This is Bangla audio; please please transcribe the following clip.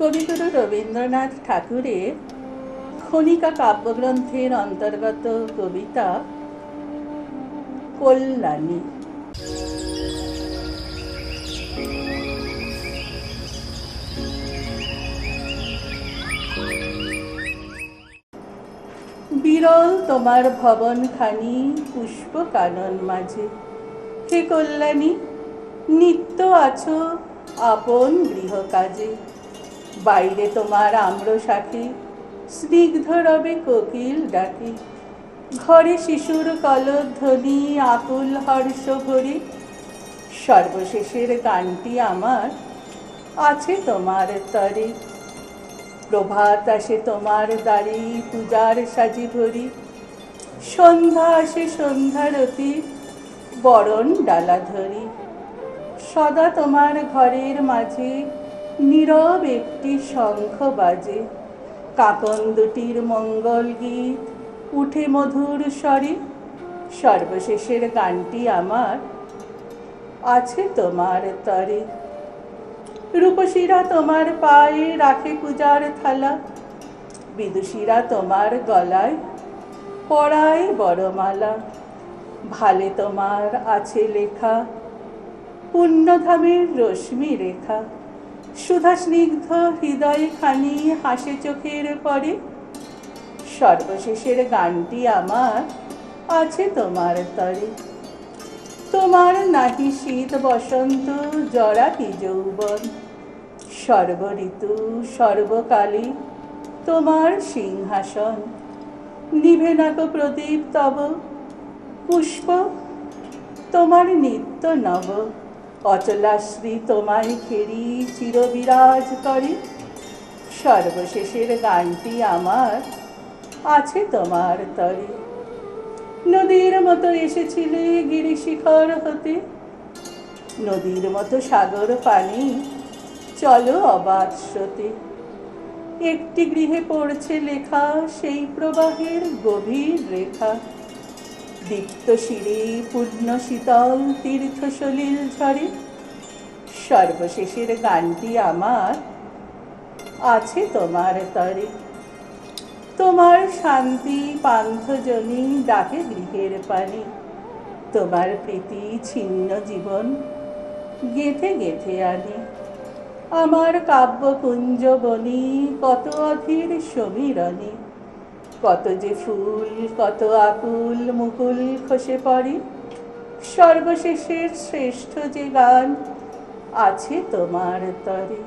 কবিগুরু রবীন্দ্রনাথ ঠাকুরের খনিকা কাব্যগ্রন্থের অন্তর্গত কবিতা কল্যাণী। বিরল তোমার ভবনখানি পুষ্প কানন মাঝে, হে কল্যাণী নিত্য আছো আপন গৃহ কাজে। বাইরে তোমার আম্র শাখে স্নিগ্ধ রবে কোকিল ডাকে, ঘরে শিশুর কলধ্বনি আকুল হর্ষ ভরে। সর্বশেষের গানটি আমার আছে তোমার তরে, প্রভাত আসে তোমার দ্বারে পূজার সাজি ভরি। সন্ধ্যা আসে সন্ধ্যারতি বরণ ডালা ধরি। সদা তোমার ঘরের মাঝে নীরব একটি শঙ্খ বাজে, কাকন দুটির মঙ্গল গীত উঠে মধুর স্বরে। সর্বশেষের গানটি আমার আছে তোমার তরে। রূপসীরা তোমার পায়ে রাখে পূজার থালা, বিদুষীরা তোমার গলায় পরায় বড়মালা। ভালে তোমার আছে লেখা পুণ্যধামের রশ্মি রেখা, সুধা স্নিগ্ধ হৃদয় খানি হাসে চোখের পরে। সর্বশেষের গানটি আমার আছে তোমার তরে। তোমার নাহি শীত বসন্ত জরা কি যৌবন, সর্ব ঋতু সর্বকালে তোমার সিংহাসন। নিভে নাক প্রদীপ তব পুষ্প তোমার নিত্য নব, অচলাশ্রী তোমায় ঘেরি চিরবিরাজ করে। সর্বশেষের গানটি আমার আছে তোমার তরে। নদীর মতো এসেছিলে গিরিশিখর হতে, নদীর মতো সাগর পানি চলো অবাধ স্রোতে। একটি গৃহে পড়ছে লেখা সেই প্রবাহের গভীর রেখা, দীপ্ত শিরে পূর্ণ শীতল তীর্থ সলিল ঝরে। সর্বশেষের গানটি আমার আছে তোমার তরে। তোমার শান্তি পান্থজনী ডাকে গৃহের পানে, তোমার প্রীতি ছিন্ন জীবন গেঁথে গেঁথে আনে। আমার কাব্যকুঞ্জ বনি কত অধীর সমীরণে, কত যে ফুল কত আকুল মুকুল খসে পড়ে। সর্বশেষের শ্রেষ্ঠ যে গান আছে তোমার তরে।